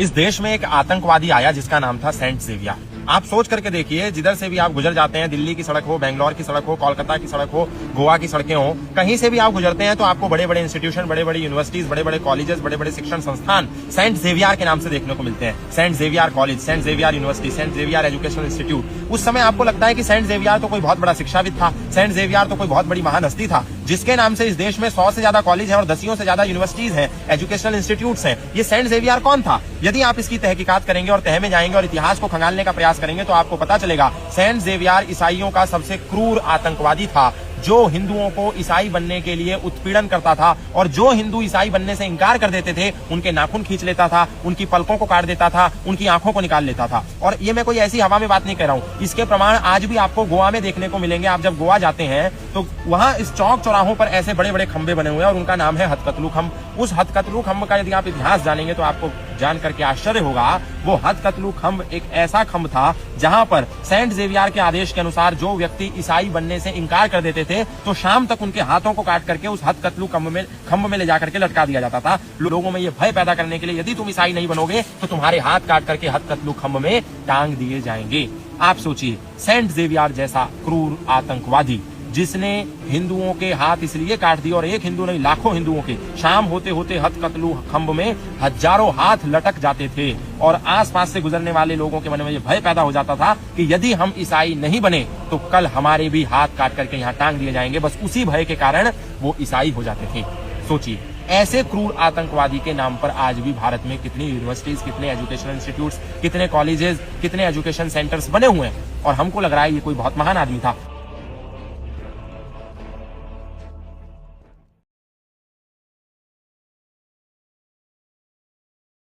इस देश में एक आतंकवादी आया जिसका नाम था सेंट जेवियर। आप सोच करके देखिए, जिधर से भी आप गुजर जाते हैं, दिल्ली की सड़क हो, बेंगलोर की सड़क हो, कोलकाता की सड़क हो, गोवा की सड़कें हो, कहीं से भी आप गुजरते हैं तो आपको बड़े बड़े इंस्टीट्यूशन, बड़े बड़े यूनिवर्सिटीज, बड़े बड़े कॉलेजेस, बड़े बड़े शिक्षण संस्थान सेंट जेवियर के नाम से देखने को मिलते हैं। Saint Xavier college, Saint Xavier university, Saint Xavier educational institute. उस समय आपको लगता है कि सेंट जेवियर तो कोई बहुत बड़ा शिक्षाविद था, सेंट जेवियर तो कोई बहुत बड़ी महान हस्ती था, जिसके नाम से इस देश में 100 से ज्यादा कॉलेज हैं और 10 से ज्यादा यूनिवर्सिटीज हैं, एजुकेशनल इंस्टीट्यूट्स हैं। ये सेंट जेवियर कौन था? यदि आप इसकी तहकीकात करेंगे और तह में जाएंगे और इतिहास को खंगालने का प्रयास करेंगे तो आपको पता चलेगा सेंट जेवियर ईसाइयों का सबसे क्रूर आतंकवादी था, जो हिंदुओं को ईसाई बनने के लिए उत्पीड़न करता था और जो हिंदू ईसाई बनने से इंकार कर देते थे उनके नाखून खींच लेता था, उनकी पलकों को काट देता था, उनकी आंखों को निकाल लेता था। और ये मैं कोई ऐसी हवा में बात नहीं कह रहा हूं, इसके प्रमाण आज भी आपको गोवा में देखने को मिलेंगे। आप जब गोवा जाते हैं तो वहां इस चौक चौराहों पर ऐसे बड़े बड़े खंबे बने हुए हैं और उनका नाम है हथकतलू खंब। उस हथकतलू खंब का यदि आप इतिहास जानेंगे तो आपको जान करके आश्चर्य होगा। वो हथकतलू खंब एक ऐसा खंब था जहां पर सेंट जेवियर के आदेश के अनुसार जो व्यक्ति ईसाई बनने से इंकार कर देते थे तो शाम तक उनके हाथों को काट करके उस हथकतलू खंब में ले जाकर के लटका दिया जाता था, लोगों में ये भय पैदा करने के लिए यदि तुम ईसाई नहीं बनोगे तो तुम्हारे हाथ काट करके हथकतलू खंब में टांग दिए जाएंगे। आप सोचिए, सेंट जेवियर जैसा क्रूर आतंकवादी जिसने हिंदुओं के हाथ इसलिए काट दिए, और एक हिंदू नहीं लाखों हिंदुओं के शाम होते होते हथकतलू खंब में हजारों हाथ लटक जाते थे और आसपास से गुजरने वाले लोगों के मन में यह भय पैदा हो जाता था कि यदि हम ईसाई नहीं बने तो कल हमारे भी हाथ काट करके यहाँ टांग दिए जाएंगे। बस उसी भय के कारण वो ईसाई हो जाते थे। सोचिए, ऐसे क्रूर आतंकवादी के नाम पर आज भी भारत में कितनी यूनिवर्सिटीज, कितने एजुकेशनल इंस्टीट्यूट्स, कितने कॉलेजेस, कितने एजुकेशन सेंटर्स बने हुए हैं और हमको लग रहा है ये कोई बहुत महान आदमी था।